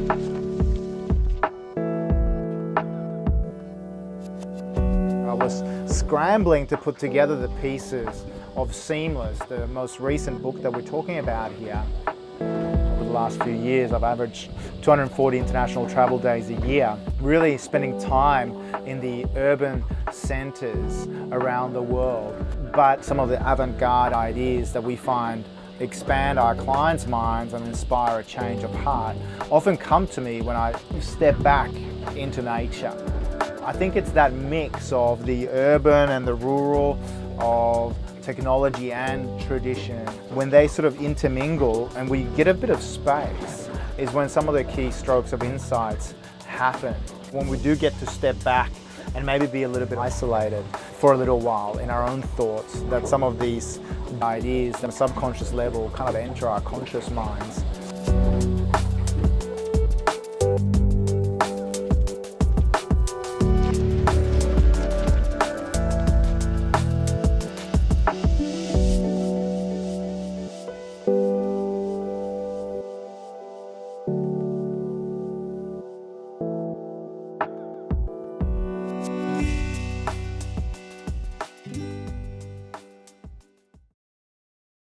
I was scrambling to put together the pieces of Seamless, the most recent book that we're talking about here. Over the last few years, I've averaged 240 international travel days a year, really spending time in the urban centers around the world. But some of the avant-garde ideas that we find expand our clients' minds and inspire a change of heart often come to me when I step back into nature. I think it's that mix of the urban and the rural, of technology and tradition. When they sort of intermingle and we get a bit of space is when some of the key strokes of insights happen. When we do get to step back and maybe be a little bit isolated for a little while in our own thoughts, that some of these ideas at a subconscious level kind of enter our conscious minds.